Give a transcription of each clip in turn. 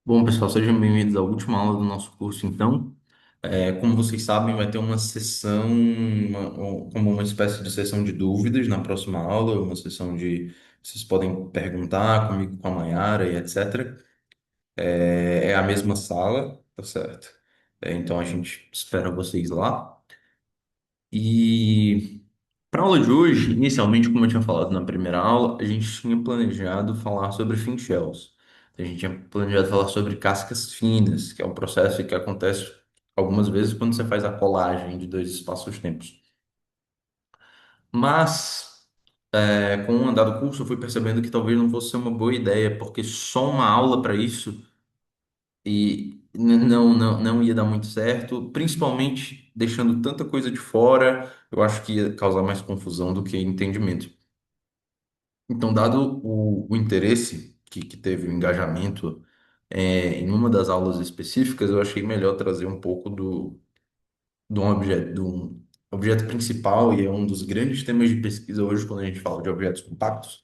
Bom, pessoal, sejam bem-vindos à última aula do nosso curso, então. Como vocês sabem, vai ter uma sessão, como uma espécie de sessão de dúvidas na próxima aula, uma sessão de vocês podem perguntar comigo, com a Mayara e etc. É a mesma sala, tá certo? Então a gente espera vocês lá. E para a aula de hoje, inicialmente, como eu tinha falado na primeira aula, a gente tinha planejado falar sobre thin shells. A gente tinha planejado falar sobre cascas finas, que é um processo que acontece algumas vezes quando você faz a colagem de dois espaços-tempos. Mas, com o andar do curso, eu fui percebendo que talvez não fosse ser uma boa ideia, porque só uma aula para isso não ia dar muito certo, principalmente deixando tanta coisa de fora, eu acho que ia causar mais confusão do que entendimento. Então, dado o interesse que teve o engajamento em uma das aulas específicas, eu achei melhor trazer um pouco do objeto principal, e é um dos grandes temas de pesquisa hoje quando a gente fala de objetos compactos,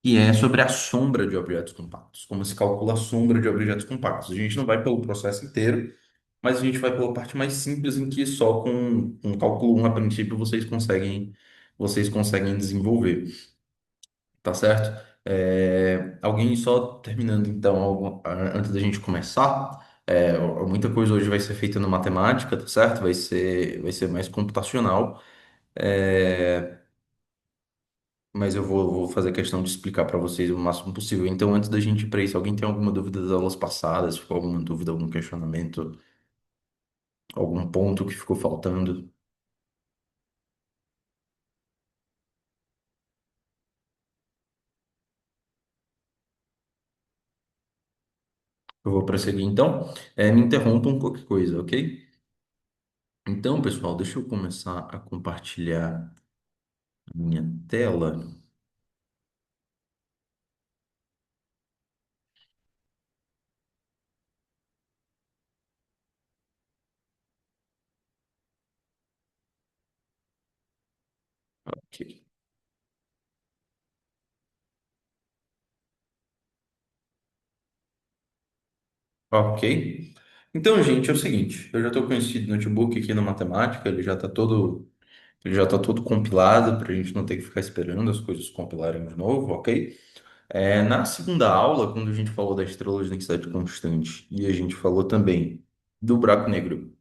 e é sobre a sombra de objetos compactos, como se calcula a sombra de objetos compactos. A gente não vai pelo processo inteiro, mas a gente vai pela parte mais simples em que só com cálculo 1 a princípio vocês conseguem desenvolver, tá certo? Alguém só terminando então, antes da gente começar, muita coisa hoje vai ser feita na matemática, tá certo? Vai ser mais computacional, é, mas eu vou fazer questão de explicar para vocês o máximo possível. Então, antes da gente ir para isso, alguém tem alguma dúvida das aulas passadas? Ficou alguma dúvida, algum questionamento, algum ponto que ficou faltando? Eu vou prosseguir então. Me interrompam qualquer coisa, ok? Então, pessoal, deixa eu começar a compartilhar a minha tela. Ok. Ok. Então, gente, é o seguinte, eu já estou com esse notebook aqui na matemática, ele já tá todo compilado para a gente não ter que ficar esperando as coisas compilarem de novo, ok? Na segunda aula, quando a gente falou da estrela de densidade constante e a gente falou também do buraco negro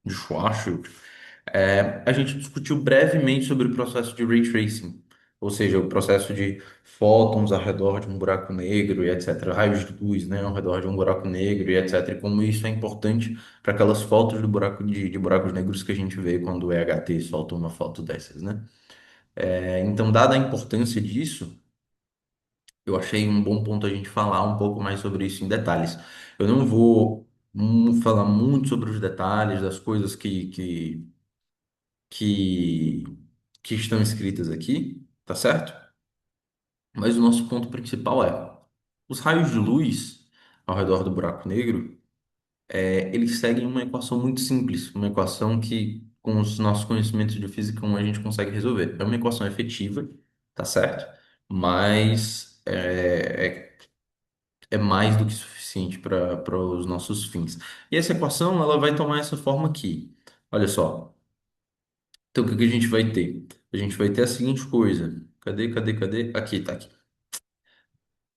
de Schwarzschild, a gente discutiu brevemente sobre o processo de ray tracing, ou seja, o processo de fótons ao redor de um buraco negro e etc., raios de luz, né, ao redor de um buraco negro e etc., e como isso é importante para aquelas fotos de buracos negros que a gente vê quando o EHT solta uma foto dessas, né? Então, dada a importância disso, eu achei um bom ponto a gente falar um pouco mais sobre isso em detalhes. Eu não vou falar muito sobre os detalhes das coisas que, que estão escritas aqui, tá certo? Mas o nosso ponto principal é: os raios de luz ao redor do buraco negro, eles seguem uma equação muito simples, uma equação que, com os nossos conhecimentos de física 1, a gente consegue resolver. É uma equação efetiva, tá certo? Mas é mais do que suficiente para os nossos fins. E essa equação, ela vai tomar essa forma aqui. Olha só. Então, o que que a gente vai ter? A gente vai ter a seguinte coisa. Cadê? Aqui, tá aqui.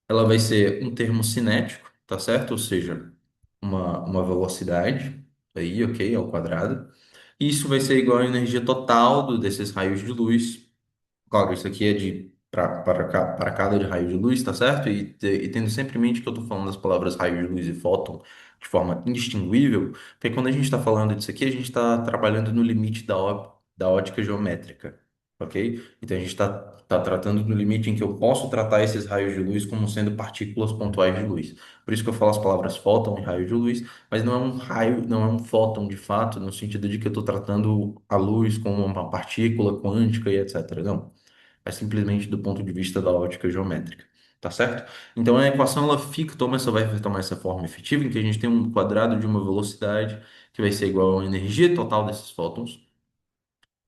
Ela vai ser um termo cinético, tá certo? Ou seja, uma velocidade, aí, ok, ao quadrado. E isso vai ser igual à energia total desses raios de luz. Claro, isso aqui é de para cada de raio de luz, tá certo? E tendo sempre em mente que eu estou falando das palavras raio de luz e fóton de forma indistinguível, porque quando a gente está falando disso aqui, a gente está trabalhando no limite da ótica geométrica, ok? Então a gente tá tratando no limite em que eu posso tratar esses raios de luz como sendo partículas pontuais de luz. Por isso que eu falo as palavras fóton e raio de luz, mas não é um raio, não é um fóton de fato, no sentido de que eu estou tratando a luz como uma partícula quântica e etc. Não. É simplesmente do ponto de vista da ótica geométrica, tá certo? Então a equação ela vai tomar essa forma efetiva em que a gente tem um quadrado de uma velocidade que vai ser igual à energia total desses fótons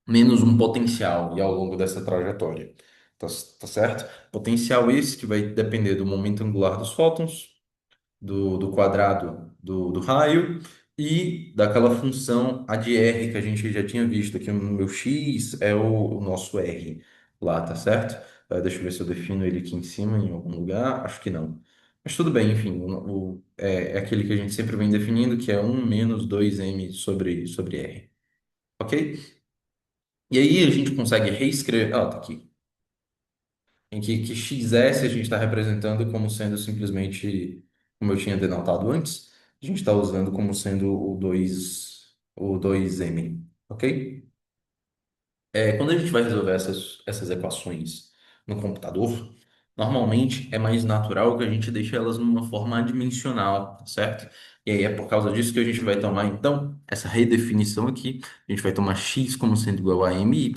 menos um potencial e ao longo dessa trajetória, tá certo? Potencial esse que vai depender do momento angular dos fótons do quadrado do raio e daquela função a de R que a gente já tinha visto aqui no meu X é o nosso R lá, tá certo? Deixa eu ver se eu defino ele aqui em cima em algum lugar. Acho que não. Mas tudo bem, enfim, é aquele que a gente sempre vem definindo, que é um menos 2m sobre R, ok? E aí a gente consegue reescrever. Ah, tá aqui. Em que XS a gente está representando como sendo simplesmente, como eu tinha denotado antes, a gente está usando como sendo o dois m, ok? Quando a gente vai resolver essas equações no computador, normalmente é mais natural que a gente deixe elas numa forma adimensional, tá certo? E aí é por causa disso que a gente vai tomar, então, essa redefinição aqui. A gente vai tomar x como sendo igual a my,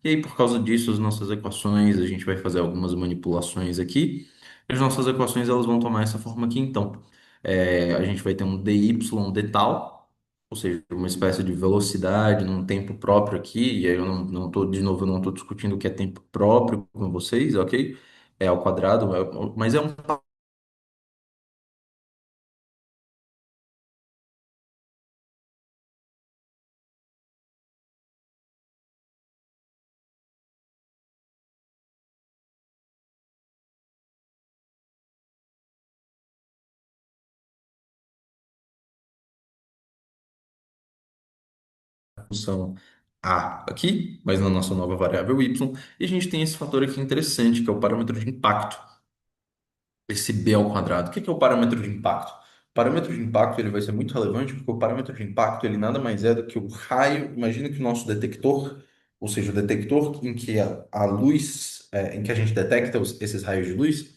e aí por causa disso as nossas equações, a gente vai fazer algumas manipulações aqui. E as nossas equações elas vão tomar essa forma aqui, então. A gente vai ter um dy d tal, ou seja, uma espécie de velocidade num tempo próprio aqui, e aí eu não tô, de novo, eu não estou discutindo o que é tempo próprio com vocês, ok? É ao quadrado, mas é uma função A aqui, mas na nossa nova variável y, e a gente tem esse fator aqui interessante, que é o parâmetro de impacto, esse b ao quadrado. O que é o parâmetro de impacto? O parâmetro de impacto ele vai ser muito relevante, porque o parâmetro de impacto ele nada mais é do que o raio. Imagina que o nosso detector, ou seja, o detector em que a luz, em que a gente detecta esses raios de luz,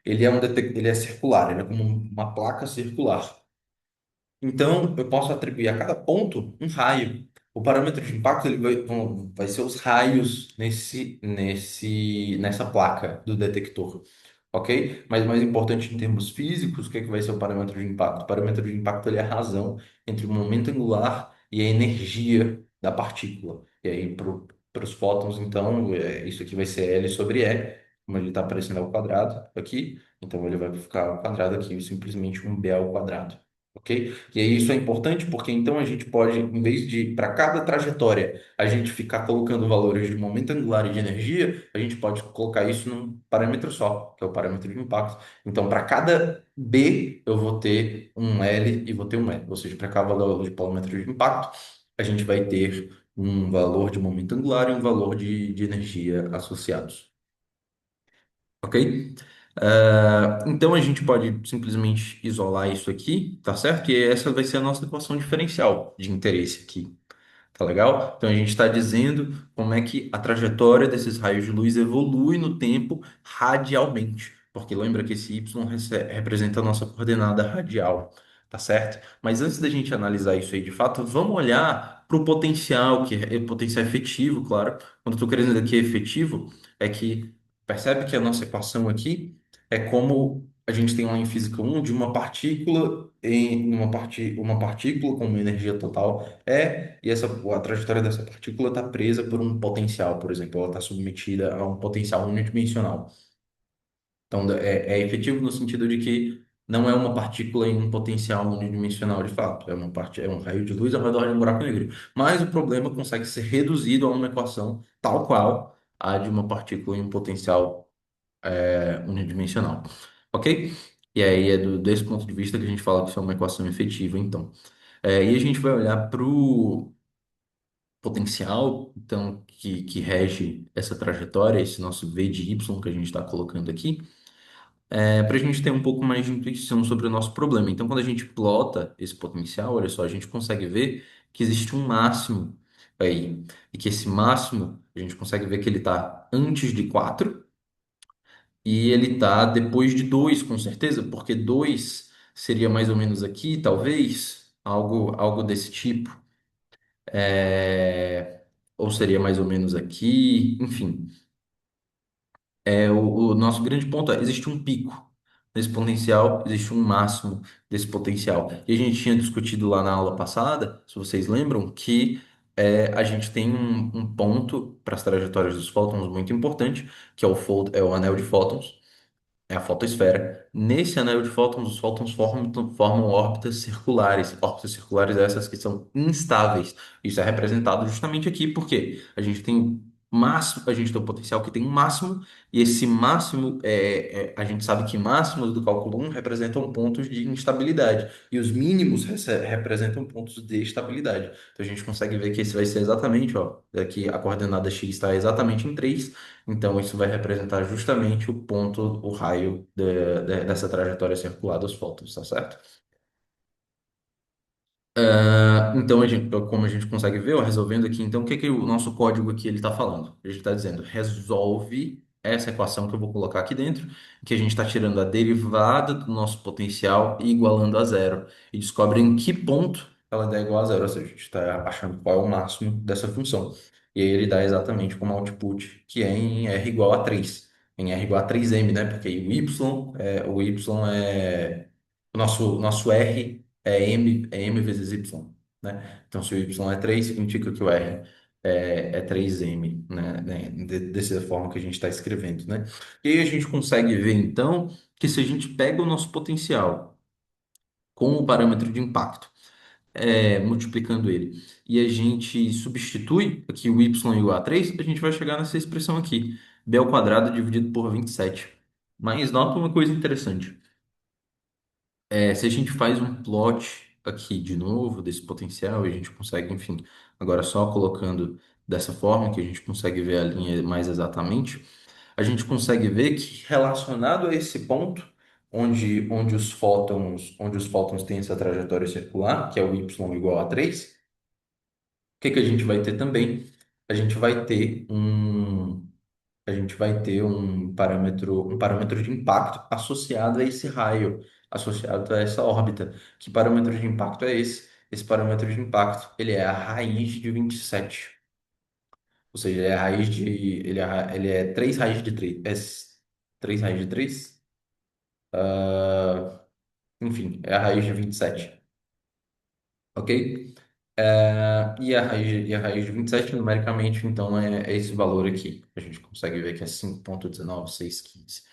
ele é circular, ele é como uma placa circular. Então, eu posso atribuir a cada ponto um raio. O parâmetro de impacto ele vai ser os raios nessa placa do detector, ok? Mas mais importante em termos físicos, o que é que vai ser o parâmetro de impacto? O parâmetro de impacto ele é a razão entre o momento angular e a energia da partícula. E aí, para os fótons, então, isso aqui vai ser L sobre E, como ele está aparecendo ao quadrado aqui. Então, ele vai ficar ao quadrado aqui, simplesmente um B ao quadrado. Ok? E aí isso é importante porque então a gente pode, em vez de, para cada trajetória, a gente ficar colocando valores de momento angular e de energia, a gente pode colocar isso num parâmetro só, que é o parâmetro de impacto. Então, para cada B, eu vou ter um L e vou ter um E. Ou seja, para cada valor de parâmetro de impacto, a gente vai ter um valor de momento angular e um valor de energia associados. Ok? Então a gente pode simplesmente isolar isso aqui, tá certo? E essa vai ser a nossa equação diferencial de interesse aqui. Tá legal? Então a gente está dizendo como é que a trajetória desses raios de luz evolui no tempo radialmente. Porque lembra que esse y representa a nossa coordenada radial, tá certo? Mas antes da gente analisar isso aí de fato, vamos olhar para o potencial, que é potencial efetivo, claro. Quando eu estou querendo dizer que é efetivo, é que percebe que a nossa equação aqui é como a gente tem lá em física um de uma partícula em uma partícula com uma energia total e a trajetória dessa partícula está presa por um potencial, por exemplo, ela está submetida a um potencial unidimensional. Então, é efetivo no sentido de que não é uma partícula em um potencial unidimensional de fato, é um raio de luz ao redor de um buraco negro. Mas o problema consegue ser reduzido a uma equação tal qual a de uma partícula em um potencial unidimensional. Ok? E aí é desse ponto de vista que a gente fala que isso é uma equação efetiva, então. E a gente vai olhar para o potencial, então, que rege essa trajetória, esse nosso V de Y que a gente está colocando aqui, para a gente ter um pouco mais de intuição sobre o nosso problema. Então, quando a gente plota esse potencial, olha só, a gente consegue ver que existe um máximo aí, e que esse máximo, a gente consegue ver que ele está antes de 4 e ele está depois de 2 com certeza, porque 2 seria mais ou menos aqui, talvez, algo desse tipo. É, ou seria mais ou menos aqui, enfim. O nosso grande ponto é, existe um pico nesse potencial, existe um máximo desse potencial. E a gente tinha discutido lá na aula passada, se vocês lembram, que a gente tem um ponto para as trajetórias dos fótons muito importante, que é o anel de fótons. É a fotosfera. Nesse anel de fótons, os fótons formam órbitas circulares. Órbitas circulares essas que são instáveis. Isso é representado justamente aqui, porque a gente tem o máximo, a gente tem um potencial que tem um máximo, e esse máximo, a gente sabe que máximos do cálculo 1 representam pontos de instabilidade, e os mínimos representam pontos de estabilidade. Então a gente consegue ver que esse vai ser exatamente, ó, aqui a coordenada x está exatamente em 3. Então, isso vai representar justamente o ponto, o raio dessa trajetória circular dos fótons, tá certo? Então, como a gente consegue ver, ó, resolvendo aqui, então, o que que o nosso código aqui ele está falando? Ele está dizendo, resolve essa equação que eu vou colocar aqui dentro, que a gente está tirando a derivada do nosso potencial e igualando a zero. E descobre em que ponto ela dá igual a zero, ou seja, a gente está achando qual é o máximo dessa função. E aí ele dá exatamente como output, que é em R igual a 3. Em R igual a 3m, né? Porque aí o nosso R é m vezes y, né? Então, se o y é 3 significa que o R é 3m, né? Dessa forma que a gente está escrevendo, né? E aí a gente consegue ver, então, que se a gente pega o nosso potencial com o parâmetro de impacto, multiplicando ele, e a gente substitui aqui o y e o a3, a gente vai chegar nessa expressão aqui, b ao quadrado dividido por 27. Mas nota uma coisa interessante. Se a gente faz um plot aqui de novo desse potencial, e a gente consegue, enfim, agora só colocando dessa forma que a gente consegue ver a linha mais exatamente, a gente consegue ver que relacionado a esse ponto, onde os fótons têm essa trajetória circular, que é o y igual a 3, o que que a gente vai ter também? A gente vai ter um a gente vai ter um parâmetro de impacto associado a esse raio, associado a essa órbita. Que parâmetro de impacto é esse? Esse parâmetro de impacto, ele é a raiz de 27. Ou seja, ele é 3 raízes de 3. 3 raízes de 3? Enfim, é a raiz de 27. Ok? E a raiz de 27 numericamente, então, é esse valor aqui. A gente consegue ver que é 5,19615.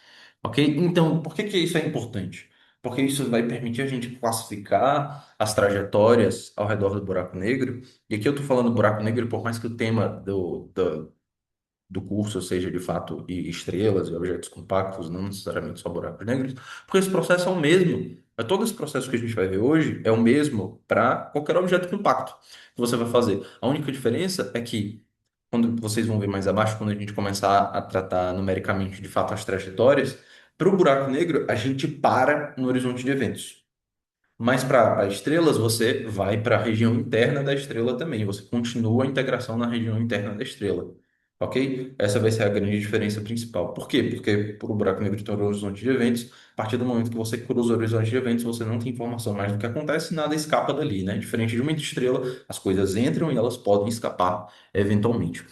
Ok? Então, por que que isso é importante? Porque isso vai permitir a gente classificar as trajetórias ao redor do buraco negro. E aqui eu estou falando buraco negro, por mais que o tema do curso seja de fato estrelas e objetos compactos, não necessariamente só buracos negros, porque esse processo é o mesmo. Todo esse processo que a gente vai ver hoje é o mesmo para qualquer objeto compacto que você vai fazer. A única diferença é que, quando vocês vão ver mais abaixo, quando a gente começar a tratar numericamente de fato as trajetórias, para o buraco negro, a gente para no horizonte de eventos. Mas para estrelas, você vai para a região interna da estrela também. Você continua a integração na região interna da estrela. Ok? Essa vai ser a grande diferença principal. Por quê? Porque por o buraco negro tem um horizonte de eventos. A partir do momento que você cruza o horizonte de eventos, você não tem informação mais do que acontece, nada escapa dali, né? Diferente de uma estrela, as coisas entram e elas podem escapar eventualmente.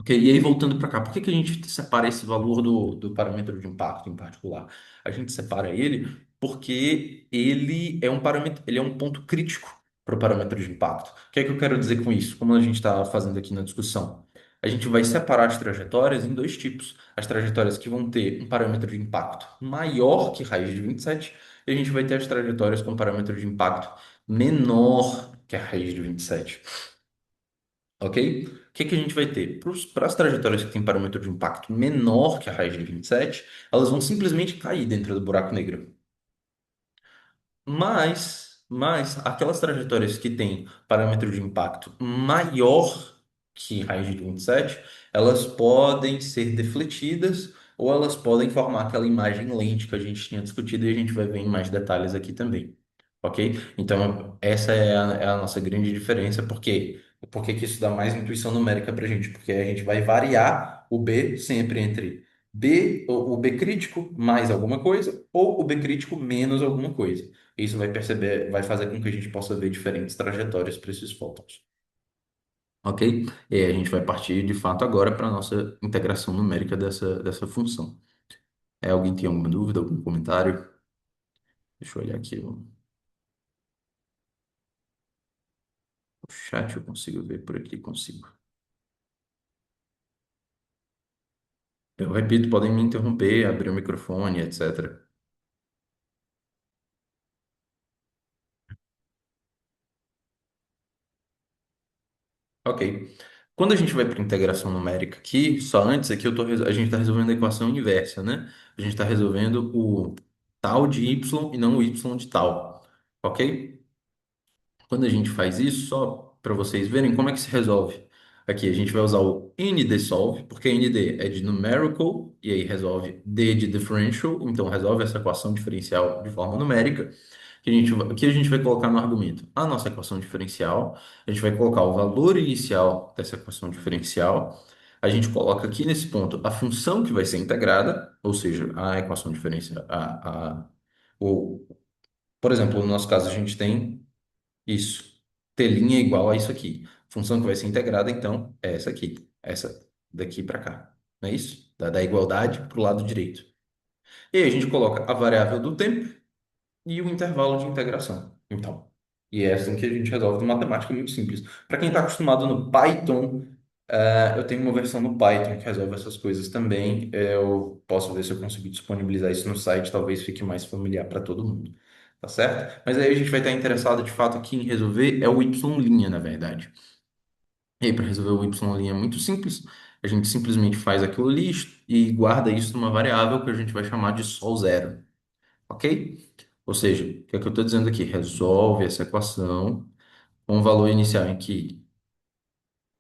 Ok, e aí voltando para cá, por que que a gente separa esse valor do parâmetro de impacto em particular? A gente separa ele porque ele é um parâmetro, ele é um ponto crítico para o parâmetro de impacto. O que é que eu quero dizer com isso? Como a gente está fazendo aqui na discussão, a gente vai separar as trajetórias em dois tipos. As trajetórias que vão ter um parâmetro de impacto maior que raiz de 27, e a gente vai ter as trajetórias com parâmetro de impacto menor que a raiz de 27. Ok? O que que a gente vai ter? Para as trajetórias que têm parâmetro de impacto menor que a raiz de 27, elas vão simplesmente cair dentro do buraco negro. Mas aquelas trajetórias que têm parâmetro de impacto maior que raiz de 27, elas podem ser defletidas ou elas podem formar aquela imagem lente que a gente tinha discutido e a gente vai ver em mais detalhes aqui também. Ok? Então, essa é a nossa grande diferença. Por que que isso dá mais intuição numérica para a gente? Porque a gente vai variar o B sempre entre o B crítico mais alguma coisa ou o B crítico menos alguma coisa. Isso vai perceber, vai fazer com que a gente possa ver diferentes trajetórias para esses fótons. Ok? E aí a gente vai partir de fato agora para a nossa integração numérica dessa função. Alguém tem alguma dúvida, algum comentário? Deixa eu olhar aqui o chat, eu consigo ver por aqui, consigo. Eu repito, podem me interromper, abrir o microfone, etc. Ok. Quando a gente vai para integração numérica aqui, só antes aqui a gente está resolvendo a equação inversa, né? A gente está resolvendo o tal de y e não o y de tal. Ok? Quando a gente faz isso, só para vocês verem como é que se resolve. Aqui a gente vai usar o NDSolve, porque ND é de numerical, e aí resolve D de differential, então resolve essa equação diferencial de forma numérica. Que a gente vai colocar no argumento a nossa equação diferencial, a gente vai colocar o valor inicial dessa equação diferencial, a gente coloca aqui nesse ponto a função que vai ser integrada, ou seja, a equação diferencial, o, por exemplo, no nosso caso a gente tem isso. Telinha é igual a isso aqui. Função que vai ser integrada, então, é essa aqui. Essa daqui para cá. Não é isso? Da igualdade para o lado direito. E aí a gente coloca a variável do tempo e o intervalo de integração. Então, e é assim que a gente resolve de matemática muito simples. Para quem está acostumado no Python, eu tenho uma versão no Python que resolve essas coisas também. Eu posso ver se eu consigo disponibilizar isso no site, talvez fique mais familiar para todo mundo. Tá certo? Mas aí a gente vai estar interessado de fato aqui em resolver é o y', na verdade. E aí, para resolver o y' é muito simples. A gente simplesmente faz aquilo ali e guarda isso numa variável que a gente vai chamar de sol zero. Ok? Ou seja, o que é que eu estou dizendo aqui? Resolve essa equação com o valor inicial em que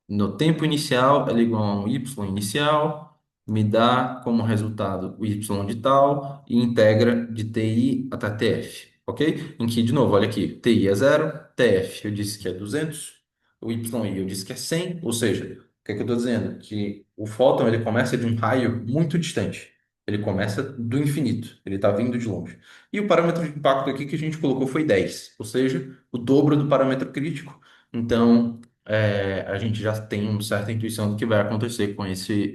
no tempo inicial ela é igual a um y inicial, me dá como resultado o y de tal e integra de TI até TF, ok? Em que, de novo, olha aqui, TI é zero, TF eu disse que é 200, o YI eu disse que é 100, ou seja, o que é que eu estou dizendo? Que o fóton ele começa de um raio muito distante, ele começa do infinito, ele está vindo de longe. E o parâmetro de impacto aqui que a gente colocou foi 10, ou seja, o dobro do parâmetro crítico. Então, a gente já tem uma certa intuição do que vai acontecer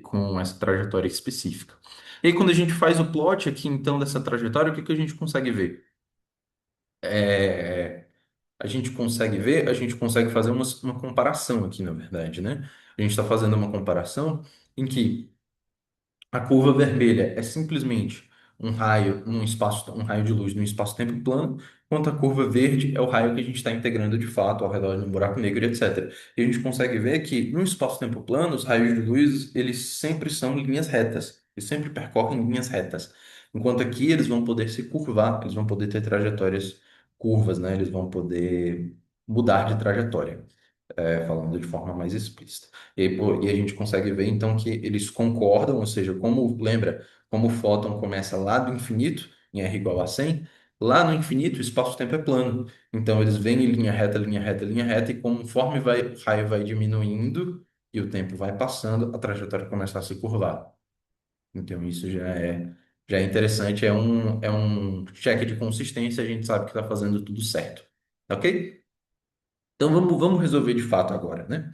com essa trajetória específica. E aí, quando a gente faz o plot aqui, então, dessa trajetória, o que que a gente consegue ver? É, a gente consegue fazer uma comparação aqui, na verdade, né? A gente está fazendo uma comparação em que a curva vermelha é simplesmente um raio de luz num espaço-tempo plano, enquanto a curva verde é o raio que a gente está integrando de fato ao redor de um buraco negro, etc. E a gente consegue ver que no espaço-tempo plano, os raios de luz, eles sempre são linhas retas, eles sempre percorrem linhas retas. Enquanto aqui eles vão poder se curvar, eles vão poder ter trajetórias curvas, né? Eles vão poder mudar de trajetória falando de forma mais explícita. E, aí, e a gente consegue ver então que eles concordam, ou seja, como lembra, como o fóton começa lá do infinito, em R igual a 100, lá no infinito o espaço-tempo é plano. Então eles vêm em linha reta, linha reta, linha reta, e conforme o raio vai diminuindo e o tempo vai passando, a trajetória começa a se curvar. Então isso já é interessante, é um check de consistência, a gente sabe que está fazendo tudo certo. Ok? Então vamos resolver de fato agora, né?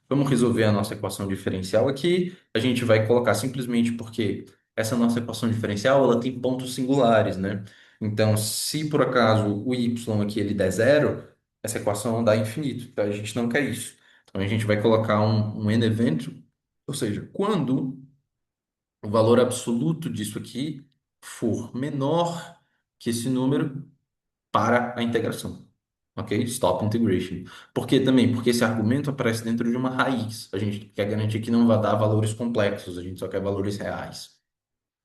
Vamos resolver a nossa equação diferencial aqui. A gente vai colocar simplesmente porque essa nossa equação diferencial ela tem pontos singulares, né? Então, se por acaso o y aqui ele der zero, essa equação não dá infinito. Então, a gente não quer isso. Então, a gente vai colocar um n evento, ou seja, quando o valor absoluto disso aqui for menor que esse número para a integração. Ok? Stop integration. Por que também? Porque esse argumento aparece dentro de uma raiz. A gente quer garantir que não vai dar valores complexos, a gente só quer valores reais.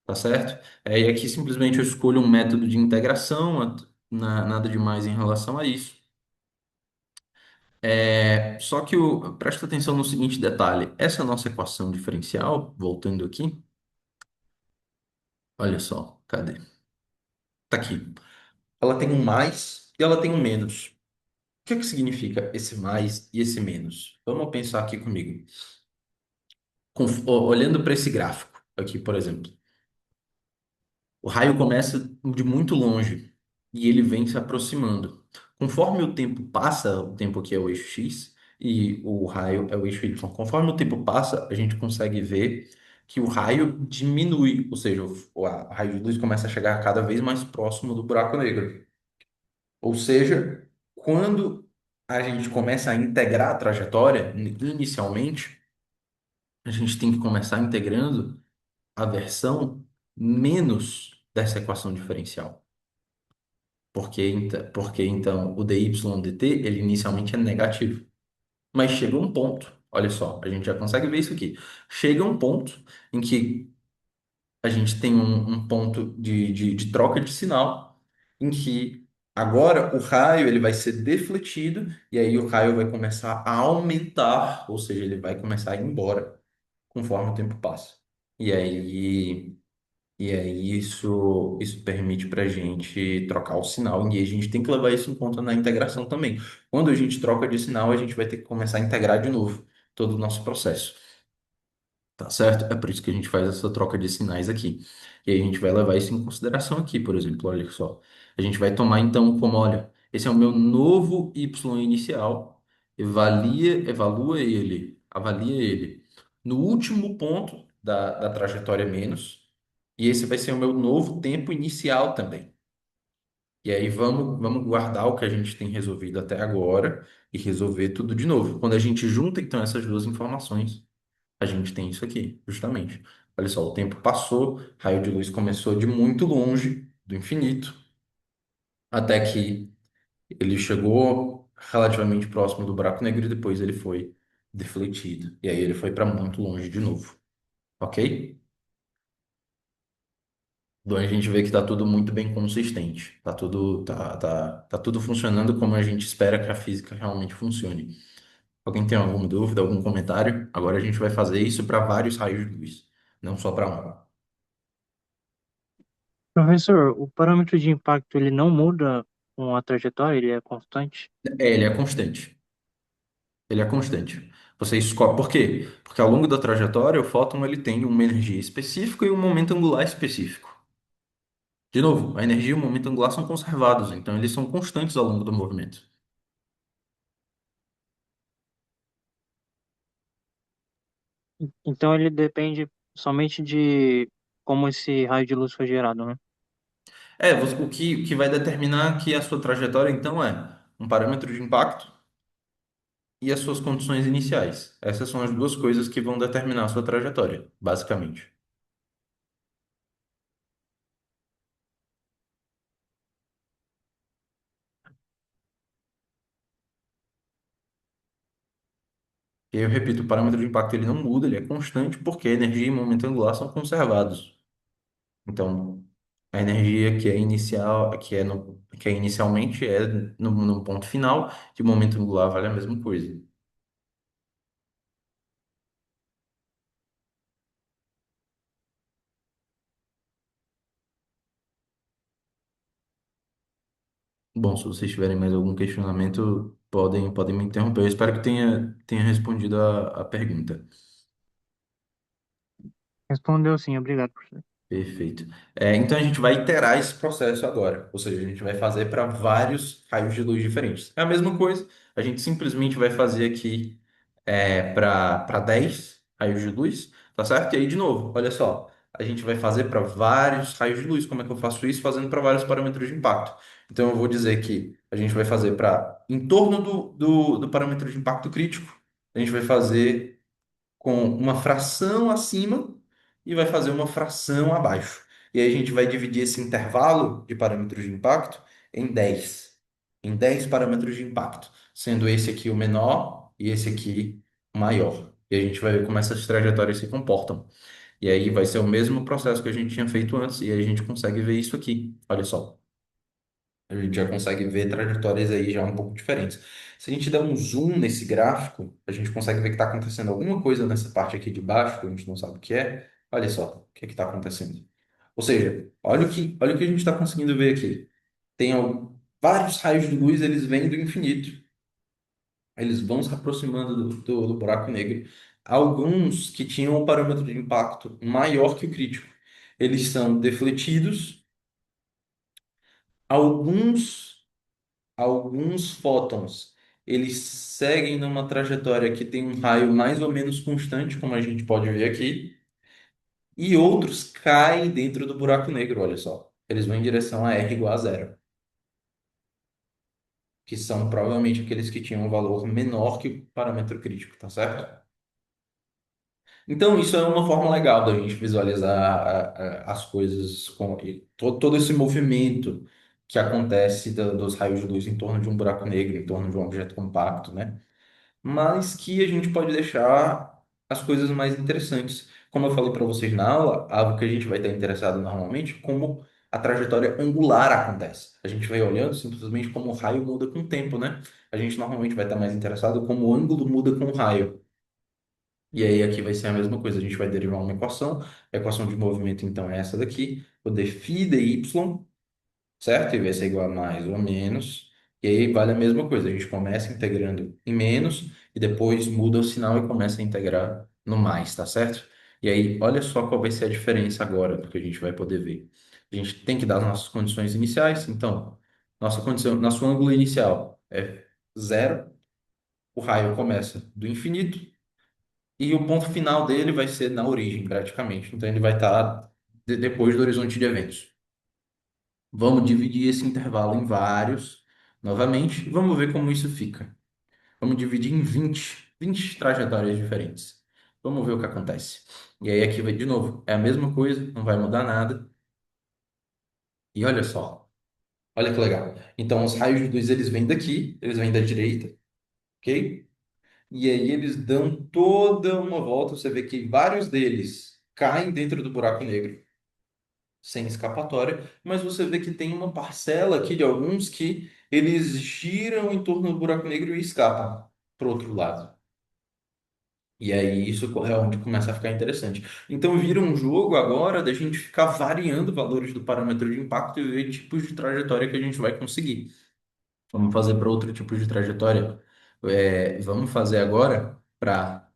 Tá certo? E aqui simplesmente eu escolho um método de integração, nada demais em relação a isso. Só que presta atenção no seguinte detalhe: essa nossa equação diferencial, voltando aqui, olha só, cadê? Tá aqui. Ela tem um mais e ela tem um menos. O que é que significa esse mais e esse menos? Vamos pensar aqui comigo. Olhando para esse gráfico aqui, por exemplo, o raio começa de muito longe e ele vem se aproximando. Conforme o tempo passa, o tempo aqui é o eixo X e o raio é o eixo Y. Conforme o tempo passa, a gente consegue ver que o raio diminui, ou seja, o raio de luz começa a chegar cada vez mais próximo do buraco negro. Ou seja, quando a gente começa a integrar a trajetória, inicialmente, a gente tem que começar integrando a versão menos dessa equação diferencial. Porque então o dy dt ele inicialmente é negativo. Mas chega um ponto, olha só, a gente já consegue ver isso aqui. Chega um ponto em que a gente tem um ponto de troca de sinal, em que agora o raio ele vai ser defletido, e aí o raio vai começar a aumentar, ou seja, ele vai começar a ir embora conforme o tempo passa. E aí. E aí isso permite para a gente trocar o sinal e a gente tem que levar isso em conta na integração também. Quando a gente troca de sinal, a gente vai ter que começar a integrar de novo todo o nosso processo, tá certo? É por isso que a gente faz essa troca de sinais aqui. E aí a gente vai levar isso em consideração aqui, por exemplo, olha só. A gente vai tomar então como, olha, esse é o meu novo y inicial, avalia ele no último ponto da trajetória menos. E esse vai ser o meu novo tempo inicial também. E aí vamos guardar o que a gente tem resolvido até agora e resolver tudo de novo. Quando a gente junta então essas duas informações, a gente tem isso aqui, justamente. Olha só, o tempo passou, raio de luz começou de muito longe do infinito, até que ele chegou relativamente próximo do buraco negro e depois ele foi defletido. E aí ele foi para muito longe de novo, ok? Então a gente vê que está tudo muito bem consistente. Tá tudo funcionando como a gente espera que a física realmente funcione. Alguém tem alguma dúvida, algum comentário? Agora a gente vai fazer isso para vários raios de luz, não só para um. Professor, o parâmetro de impacto ele não muda com a trajetória, ele é constante? Ele é constante. Ele é constante. Você escolhe. Por quê? Porque ao longo da trajetória, o fóton ele tem uma energia específica e um momento angular específico. De novo, a energia e o momento angular são conservados, então eles são constantes ao longo do movimento. Então ele depende somente de como esse raio de luz foi gerado, né? O que vai determinar aqui a sua trajetória, então, é um parâmetro de impacto e as suas condições iniciais. Essas são as duas coisas que vão determinar a sua trajetória, basicamente. E aí eu repito, o parâmetro de impacto ele não muda, ele é constante porque a energia e momento angular são conservados. Então, a energia que é inicial, que é inicialmente é no ponto final, que o momento angular vale a mesma coisa. Bom, se vocês tiverem mais algum questionamento, podem me interromper. Eu espero que tenha respondido a pergunta. Respondeu sim, obrigado, professor. Perfeito. Então a gente vai iterar esse processo agora, ou seja, a gente vai fazer para vários raios de luz diferentes. É a mesma coisa, a gente simplesmente vai fazer aqui para 10 raios de luz, tá certo? E aí, de novo, olha só, a gente vai fazer para vários raios de luz. Como é que eu faço isso? Fazendo para vários parâmetros de impacto. Então eu vou dizer que a gente vai fazer para em torno do parâmetro de impacto crítico, a gente vai fazer com uma fração acima e vai fazer uma fração abaixo. E aí a gente vai dividir esse intervalo de parâmetros de impacto em 10 parâmetros de impacto, sendo esse aqui o menor e esse aqui o maior. E a gente vai ver como essas trajetórias se comportam. E aí vai ser o mesmo processo que a gente tinha feito antes, e aí a gente consegue ver isso aqui. Olha só. A gente já consegue ver trajetórias aí já um pouco diferentes. Se a gente der um zoom nesse gráfico, a gente consegue ver que está acontecendo alguma coisa nessa parte aqui de baixo, que a gente não sabe o que é. Olha só o que está acontecendo. Ou seja, olha o que a gente está conseguindo ver aqui. Vários raios de luz, eles vêm do infinito. Eles vão se aproximando do buraco negro. Alguns que tinham um parâmetro de impacto maior que o crítico, eles são defletidos. Alguns Alguns fótons, eles seguem numa trajetória que tem um raio mais ou menos constante, como a gente pode ver aqui, e outros caem dentro do buraco negro, olha só. Eles vão em direção a R igual a zero, que são provavelmente aqueles que tinham um valor menor que o parâmetro crítico, tá certo? Então, isso é uma forma legal da gente visualizar as coisas e todo esse movimento que acontece dos raios de luz em torno de um buraco negro, em torno de um objeto compacto, né? Mas que a gente pode deixar as coisas mais interessantes. Como eu falei para vocês na aula, algo que a gente vai estar interessado normalmente, como a trajetória angular acontece. A gente vai olhando simplesmente como o raio muda com o tempo, né? A gente normalmente vai estar mais interessado como o ângulo muda com o raio. E aí aqui vai ser a mesma coisa, a gente vai derivar uma equação, a equação de movimento então é essa daqui, o dφ dy, certo? E vai ser igual a mais ou menos, e aí vale a mesma coisa, a gente começa integrando em menos, e depois muda o sinal e começa a integrar no mais, tá certo? E aí, olha só qual vai ser a diferença agora do que a gente vai poder ver. A gente tem que dar as nossas condições iniciais, então, nossa condição, nosso ângulo inicial é zero, o raio começa do infinito, e o ponto final dele vai ser na origem, praticamente. Então, ele vai estar depois do horizonte de eventos. Vamos dividir esse intervalo em vários, novamente, e vamos ver como isso fica. Vamos dividir em vinte trajetórias diferentes. Vamos ver o que acontece. E aí, aqui vai de novo, é a mesma coisa, não vai mudar nada. E olha só, olha que legal. Então, os raios de luz, eles vêm daqui, eles vêm da direita, ok? E aí, eles dão toda uma volta. Você vê que vários deles caem dentro do buraco negro sem escapatória, mas você vê que tem uma parcela aqui de alguns que eles giram em torno do buraco negro e escapam para o outro lado. E aí isso é onde começa a ficar interessante. Então vira um jogo agora da gente ficar variando valores do parâmetro de impacto e ver tipos de trajetória que a gente vai conseguir. Vamos fazer para outro tipo de trajetória. Vamos fazer agora para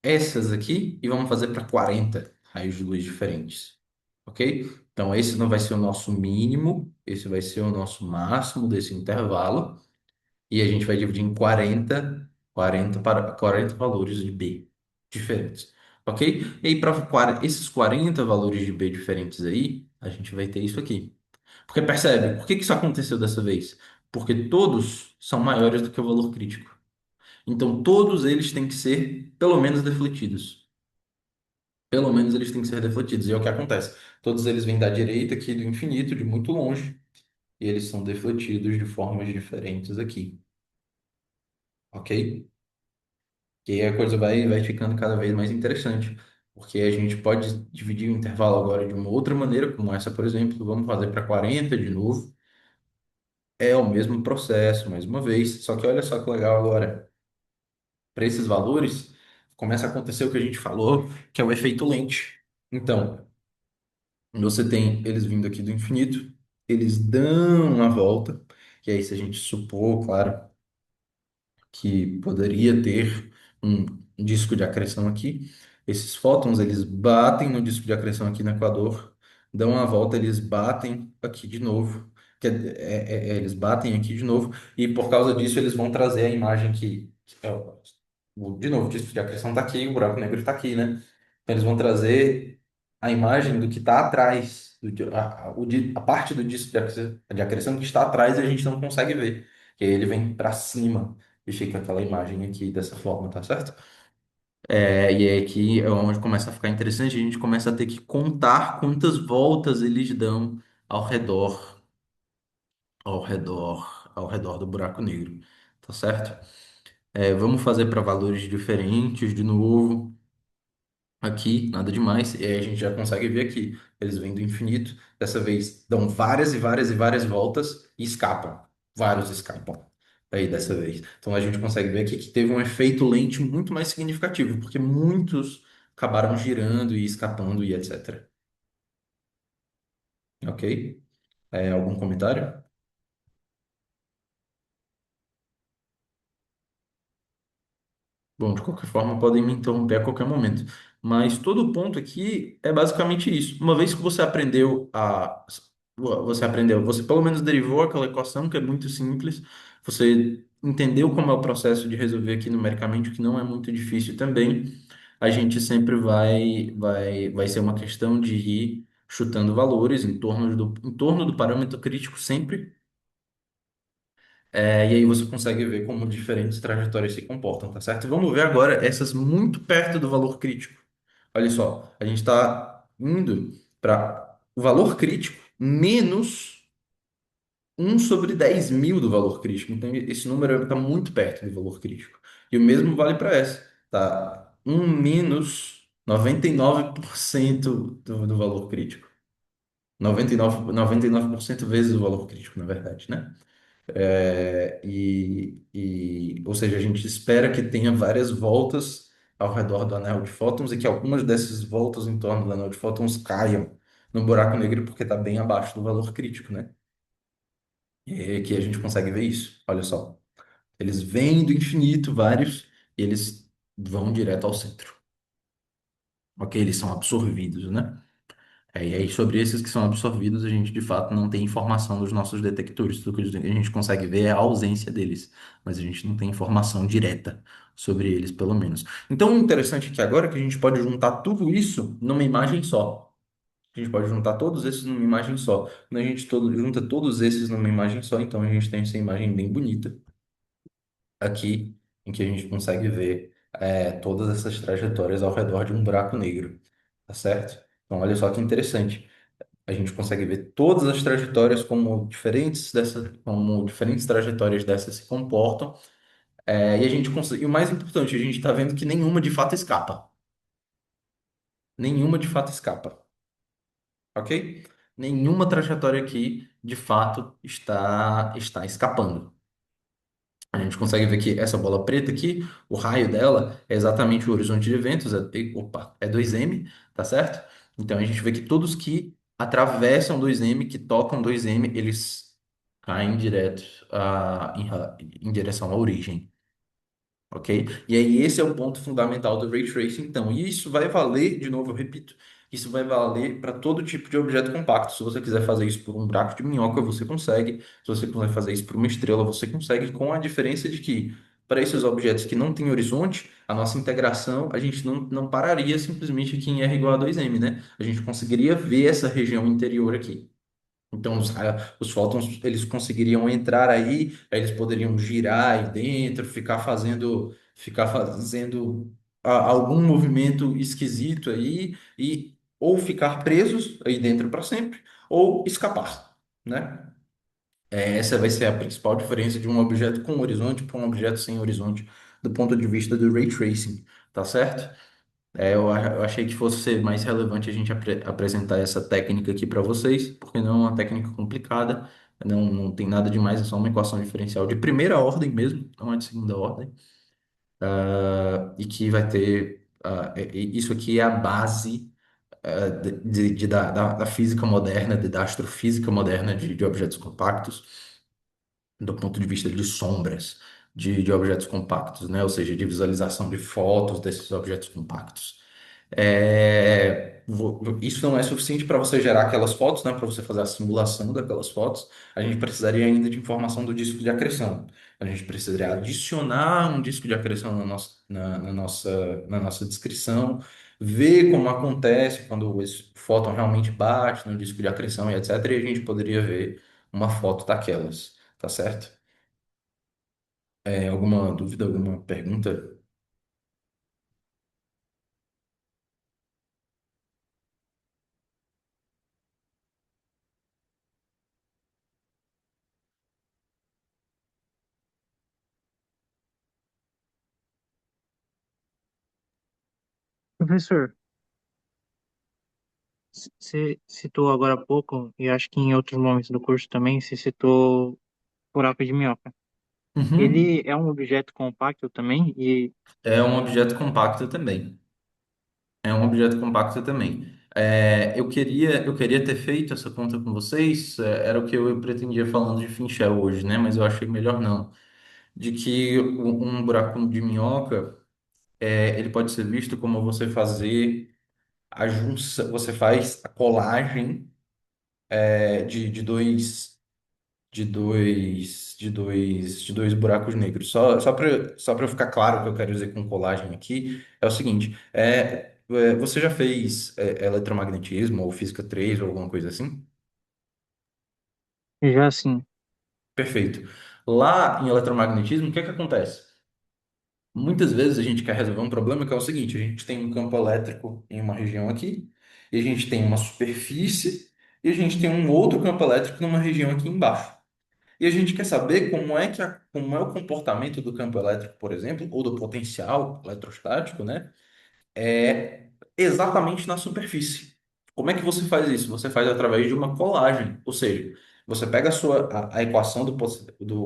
essas aqui e vamos fazer para 40 raios de luz diferentes. Ok? Então, esse não vai ser o nosso mínimo, esse vai ser o nosso máximo desse intervalo. E a gente vai dividir em 40 valores de B diferentes. Ok? E aí, para esses 40 valores de B diferentes aí, a gente vai ter isso aqui. Porque percebe, por que que isso aconteceu dessa vez? Porque todos são maiores do que o valor crítico. Então, todos eles têm que ser, pelo menos, defletidos. Pelo menos eles têm que ser defletidos. E é o que acontece. Todos eles vêm da direita aqui do infinito, de muito longe, e eles são defletidos de formas diferentes aqui. Ok? E aí a coisa vai ficando cada vez mais interessante. Porque a gente pode dividir o intervalo agora de uma outra maneira, como essa, por exemplo. Vamos fazer para 40 de novo. É o mesmo processo, mais uma vez. Só que olha só que legal agora. Para esses valores, começa a acontecer o que a gente falou, que é o efeito lente. Então, você tem eles vindo aqui do infinito, eles dão uma volta, e aí se a gente supor, claro, que poderia ter um disco de acreção aqui, esses fótons, eles batem no disco de acreção aqui no Equador, dão uma volta, eles batem aqui de novo, eles batem aqui de novo, e por causa disso eles vão trazer a imagem de novo, o disco de acreção está aqui, o buraco negro está aqui, né? Então, eles vão trazer a imagem do que está atrás, a parte do disco de acreção que está atrás e a gente não consegue ver. Que aí ele vem para cima e fica aquela imagem aqui dessa forma, tá certo? E aí aqui é onde começa a ficar interessante, a gente começa a ter que contar quantas voltas eles dão ao redor, ao redor do buraco negro, tá certo? Vamos fazer para valores diferentes de novo. Aqui, nada demais. E aí a gente já consegue ver aqui. Eles vêm do infinito. Dessa vez dão várias e várias e várias voltas e escapam. Vários escapam. Aí dessa vez. Então a gente consegue ver aqui que teve um efeito lente muito mais significativo, porque muitos acabaram girando e escapando e etc. Ok? Algum comentário? Bom, de qualquer forma, podem me interromper a qualquer momento. Mas todo o ponto aqui é basicamente isso. Uma vez que você pelo menos derivou aquela equação que é muito simples, você entendeu como é o processo de resolver aqui numericamente, o que não é muito difícil também. A gente sempre vai ser uma questão de ir chutando valores em torno do parâmetro crítico sempre. E aí você consegue ver como diferentes trajetórias se comportam, tá certo? Vamos ver agora essas muito perto do valor crítico. Olha só, a gente está indo para o valor crítico menos 1/10.000 do valor crítico. Então, esse número está muito perto do valor crítico. E o mesmo vale para essa. Tá? Um menos 99% do valor crítico. 99% vezes o valor crítico, na verdade, né? Ou seja, a gente espera que tenha várias voltas ao redor do anel de fótons e que algumas dessas voltas em torno do anel de fótons caiam no buraco negro porque está bem abaixo do valor crítico, né? E aqui a gente consegue ver isso. Olha só. Eles vêm do infinito, vários, e eles vão direto ao centro. Ok? Eles são absorvidos, né? E aí, sobre esses que são absorvidos, a gente de fato não tem informação dos nossos detectores. Tudo que a gente consegue ver é a ausência deles, mas a gente não tem informação direta sobre eles, pelo menos. Então, o interessante é que agora que a gente pode juntar tudo isso numa imagem só. A gente pode juntar todos esses numa imagem só. Quando a gente junta todos esses numa imagem só, então a gente tem essa imagem bem bonita aqui, em que a gente consegue ver todas essas trajetórias ao redor de um buraco negro, tá certo? Então, olha só que interessante. A gente consegue ver todas as trajetórias como diferentes trajetórias dessas se comportam. E a gente consegue, e o mais importante, a gente está vendo que nenhuma de fato escapa. Nenhuma de fato escapa, ok? Nenhuma trajetória aqui de fato está escapando. A gente consegue ver que essa bola preta aqui, o raio dela é exatamente o horizonte de eventos, é 2M, tá certo? Então a gente vê que todos que atravessam 2M, que tocam 2M, eles caem direto em direção à origem. Ok? E aí, esse é o ponto fundamental do Ray Tracing, então. E isso vai valer, de novo, eu repito, isso vai valer para todo tipo de objeto compacto. Se você quiser fazer isso por um buraco de minhoca, você consegue. Se você quiser fazer isso por uma estrela, você consegue, com a diferença de que, para esses objetos que não têm horizonte, a nossa integração, a gente não pararia simplesmente aqui em R igual a 2M, né? A gente conseguiria ver essa região interior aqui. Então, os fótons, eles conseguiriam entrar aí eles poderiam girar aí dentro, ficar fazendo algum movimento esquisito aí, ou ficar presos aí dentro para sempre, ou escapar, né? Essa vai ser a principal diferença de um objeto com horizonte para um objeto sem horizonte, do ponto de vista do ray tracing, tá certo? Eu achei que fosse ser mais relevante a gente apresentar essa técnica aqui para vocês, porque não é uma técnica complicada, não tem nada demais, é só uma equação diferencial de primeira ordem mesmo, não é de segunda ordem, e que vai ter. Isso aqui é a base da física moderna, da astrofísica moderna de objetos compactos, do ponto de vista de sombras de objetos compactos, né? Ou seja, de visualização de fotos desses objetos compactos. Isso não é suficiente para você gerar aquelas fotos, né? Para você fazer a simulação daquelas fotos, a gente precisaria ainda de informação do disco de acreção. A gente precisaria adicionar um disco de acreção na nossa descrição, ver como acontece quando esse fóton realmente bate no disco de acreção e etc. E a gente poderia ver uma foto daquelas, tá certo? Alguma dúvida, alguma pergunta? Professor, você citou agora há pouco, e acho que em outros momentos do curso também, você citou buraco de minhoca. Uhum. Ele é um objeto compacto também e É um objeto compacto também. É um objeto compacto também. Eu queria ter feito essa conta com vocês, era o que eu pretendia falando de Finchel hoje, né? Mas eu achei melhor não. De que um buraco de minhoca, ele pode ser visto como você fazer a junção, você faz a colagem de dois buracos negros. Só para eu ficar claro o que eu quero dizer com colagem aqui, é o seguinte: você já fez eletromagnetismo ou física 3 ou alguma coisa assim? já assim, Perfeito. Lá em eletromagnetismo, o que é que acontece? Muitas vezes a gente quer resolver um problema que é o seguinte: a gente tem um campo elétrico em uma região aqui, e a gente tem uma superfície, e a gente tem um outro campo elétrico numa região aqui embaixo. E a gente quer saber como é como é o comportamento do campo elétrico, por exemplo, ou do potencial eletrostático, né? É exatamente na superfície. Como é que você faz isso? Você faz através de uma colagem, ou seja, você pega a equação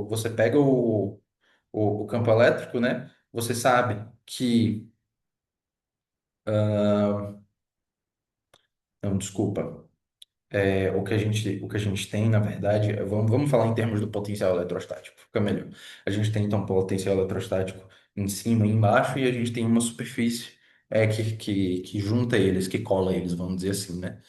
você pega o campo elétrico, né? Você sabe que, não, desculpa, o que a gente tem, na verdade, vamos falar em termos do potencial eletrostático, fica melhor. A gente tem, então, potencial eletrostático em cima e embaixo, e a gente tem uma superfície que junta eles, que cola eles, vamos dizer assim, né?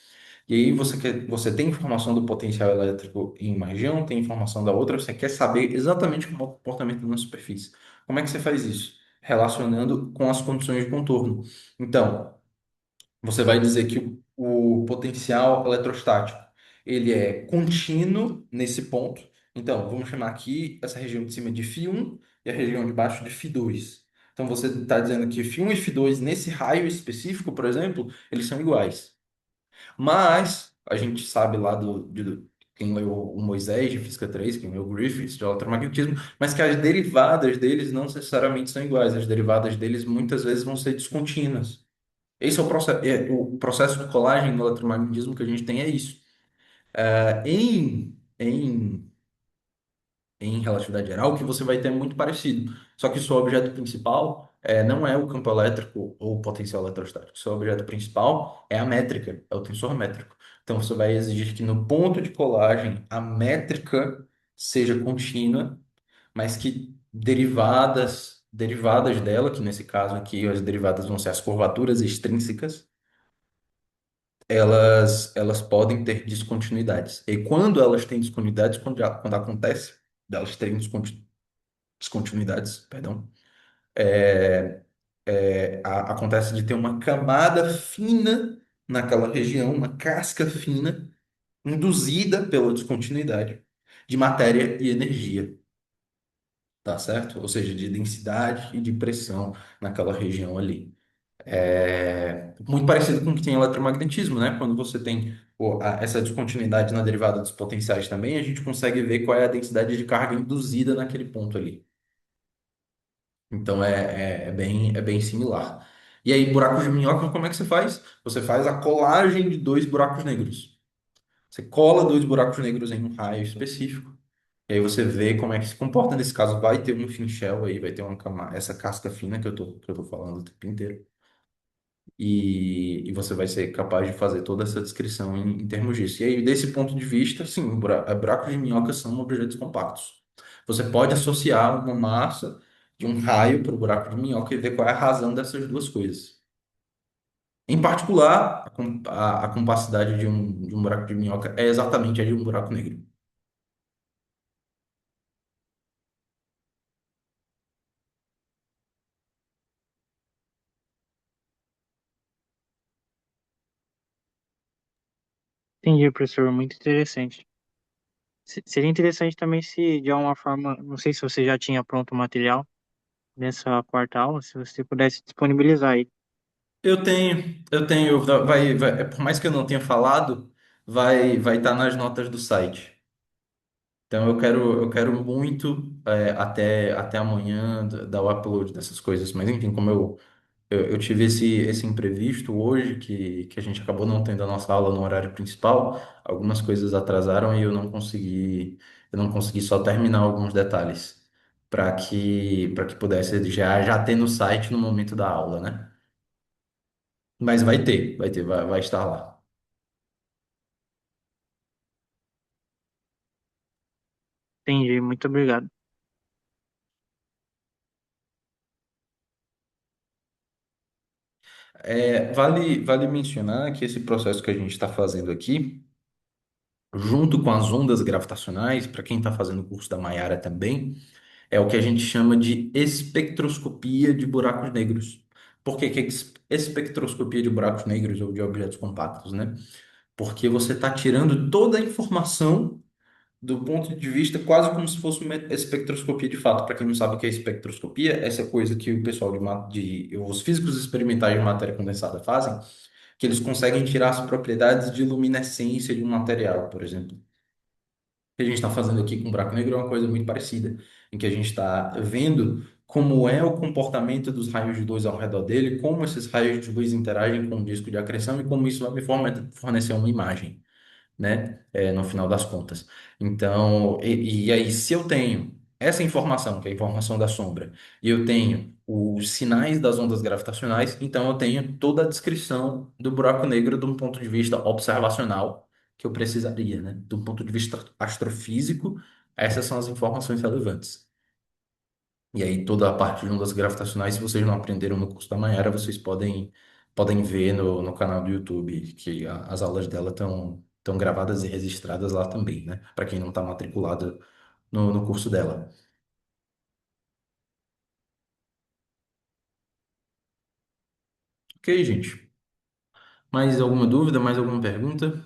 E aí você tem informação do potencial elétrico em uma região, tem informação da outra, você quer saber exatamente como é o comportamento na superfície. Como é que você faz isso? Relacionando com as condições de contorno. Então, você vai dizer que o potencial eletrostático ele é contínuo nesse ponto. Então, vamos chamar aqui essa região de cima de φ1 e a região de baixo de φ2. Então, você está dizendo que φ1 e φ2 nesse raio específico, por exemplo, eles são iguais. Mas a gente sabe lá quem leu o Moisés de Física 3, quem leu o Griffiths de eletromagnetismo, mas que as derivadas deles não necessariamente são iguais. As derivadas deles muitas vezes vão ser descontínuas. Esse é o processo de colagem no eletromagnetismo que a gente tem é isso. Em relatividade geral, o que você vai ter é muito parecido. Só que o seu objeto principal não é o campo elétrico ou o potencial eletrostático. O seu objeto principal é a métrica, é o tensor métrico. Então você vai exigir que no ponto de colagem a métrica seja contínua, mas que derivadas dela, que nesse caso aqui as derivadas vão ser as curvaturas extrínsecas, elas podem ter descontinuidades. E quando elas têm descontinuidades, quando acontece delas terem descontinuidades, perdão, acontece de ter uma camada fina naquela região, uma casca fina, induzida pela descontinuidade de matéria e energia, tá certo? Ou seja, de densidade e de pressão naquela região ali. Muito parecido com o que tem em eletromagnetismo, né? Quando você tem essa descontinuidade na derivada dos potenciais também, a gente consegue ver qual é a densidade de carga induzida naquele ponto ali. Então é bem similar. E aí, buracos de minhoca, como é que você faz? Você faz a colagem de dois buracos negros. Você cola dois buracos negros em um raio específico. E aí você vê como é que se comporta. Nesse caso, vai ter um fin shell aí, vai ter essa casca fina que eu tô falando o tempo inteiro. E você vai ser capaz de fazer toda essa descrição em termos disso. E aí, desse ponto de vista, sim, buracos de minhoca são objetos compactos. Você pode associar uma massa de um raio para o buraco de minhoca e ver qual é a razão dessas duas coisas. Em particular, a compacidade de um buraco de minhoca é exatamente a de um buraco negro. Entendi, professor, muito interessante. Seria interessante também se, de alguma forma, não sei se você já tinha pronto o material nessa quarta aula, se você pudesse disponibilizar aí. Por mais que eu não tenha falado, vai estar nas notas do site. Então eu quero muito até amanhã dar o upload dessas coisas. Mas enfim, eu tive esse imprevisto hoje, que a gente acabou não tendo a nossa aula no horário principal, algumas coisas atrasaram e eu não consegui só terminar alguns detalhes para que pudesse já ter no site no momento da aula, né? Mas vai estar lá. Entendi, muito obrigado. Vale mencionar que esse processo que a gente está fazendo aqui, junto com as ondas gravitacionais, para quem está fazendo o curso da Maiara também, é o que a gente chama de espectroscopia de buracos negros. Por que que é espectroscopia de buracos negros ou de objetos compactos, né? Porque você está tirando toda a informação do ponto de vista quase como se fosse uma espectroscopia de fato. Para quem não sabe o que é espectroscopia, essa coisa que o pessoal os físicos experimentais de matéria condensada fazem, que eles conseguem tirar as propriedades de luminescência de um material, por exemplo. O que a gente está fazendo aqui com o buraco negro é uma coisa muito parecida, em que a gente está vendo como é o comportamento dos raios de luz ao redor dele, como esses raios de luz interagem com o disco de acreção e como isso vai me fornecer uma imagem, né? No final das contas. Então, e aí, se eu tenho essa informação, que é a informação da sombra, e eu tenho os sinais das ondas gravitacionais, então eu tenho toda a descrição do buraco negro de um ponto de vista observacional que eu precisaria, né? Do ponto de vista astrofísico, essas são as informações relevantes. E aí, toda a parte de ondas gravitacionais, se vocês não aprenderam no curso da Mayara, vocês podem ver no canal do YouTube, que as aulas dela estão gravadas e registradas lá também, né? Para quem não está matriculado no curso dela. Ok, gente. Mais alguma dúvida? Mais alguma pergunta?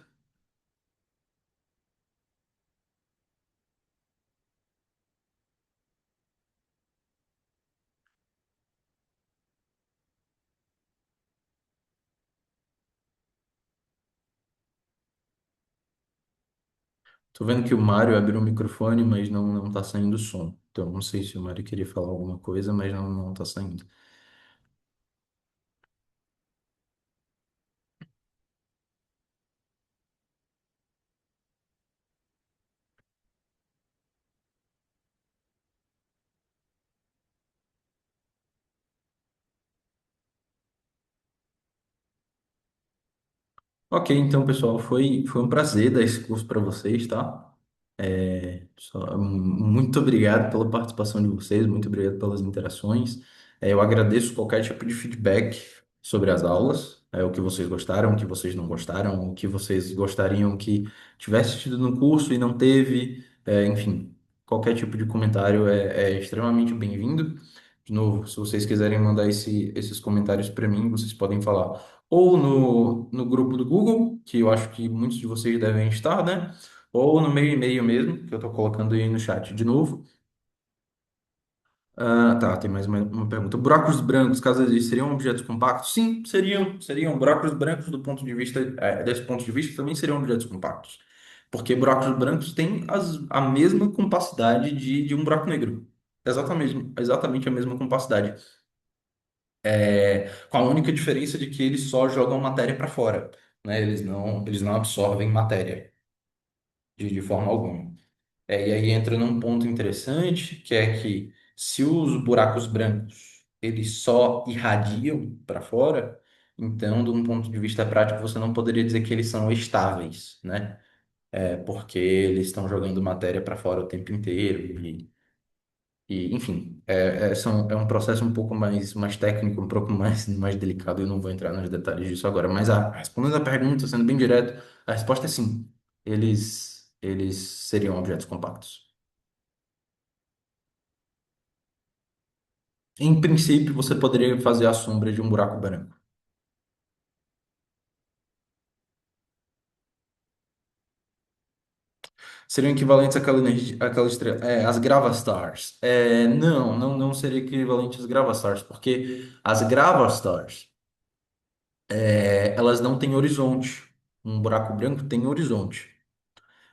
Tô vendo que o Mário abriu o microfone, mas não tá saindo som. Então, não sei se o Mário queria falar alguma coisa, mas não tá saindo. Ok, então, pessoal, foi um prazer dar esse curso para vocês, tá? Muito obrigado pela participação de vocês, muito obrigado pelas interações. Eu agradeço qualquer tipo de feedback sobre as aulas, o que vocês gostaram, o que vocês não gostaram, o que vocês gostariam que tivesse tido no curso e não teve, enfim, qualquer tipo de comentário é extremamente bem-vindo. De novo, se vocês quiserem mandar esses comentários para mim, vocês podem falar ou no grupo do Google, que eu acho que muitos de vocês devem estar, né? Ou no meu e-mail mesmo, que eu estou colocando aí no chat de novo. Ah, tá, tem mais uma pergunta. Buracos brancos, caso existam, seriam objetos compactos? Sim, seriam. Buracos brancos, do ponto de vista, desse ponto de vista, também seriam objetos compactos. Porque buracos brancos têm a mesma compacidade de um buraco negro. Exatamente a mesma compacidade. Com a única diferença de que eles só jogam matéria para fora, né? Eles não absorvem matéria de forma alguma. E aí entra num ponto interessante, que é que se os buracos brancos eles só irradiam para fora, então, de um ponto de vista prático, você não poderia dizer que eles são estáveis, né? Porque eles estão jogando matéria para fora o tempo inteiro. Enfim, é um processo um pouco mais técnico, um pouco mais delicado, eu não vou entrar nos detalhes disso agora. Mas respondendo a pergunta, sendo bem direto, a resposta é sim. Eles seriam objetos compactos. Em princípio, você poderia fazer a sombra de um buraco branco. Seriam equivalentes àquela energia, àquela estrela, as gravastars. Não seria equivalente às gravastars, porque as gravastars, elas não têm horizonte. Um buraco branco tem horizonte.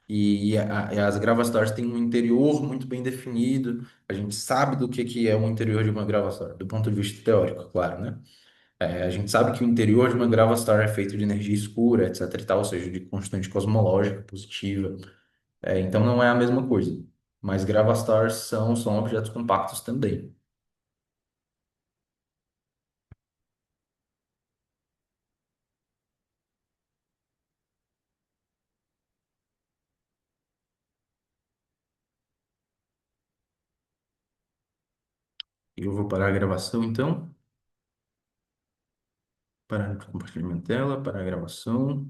E as gravastars têm um interior muito bem definido. A gente sabe do que é o interior de uma gravastar, do ponto de vista teórico, claro, né? A gente sabe que o interior de uma gravastar é feito de energia escura, etc e tal, ou seja, de constante cosmológica positiva. Então não é a mesma coisa. Mas gravastars são objetos compactos também. Eu vou parar a gravação então. Parar o compartilhamento dela, parar a gravação.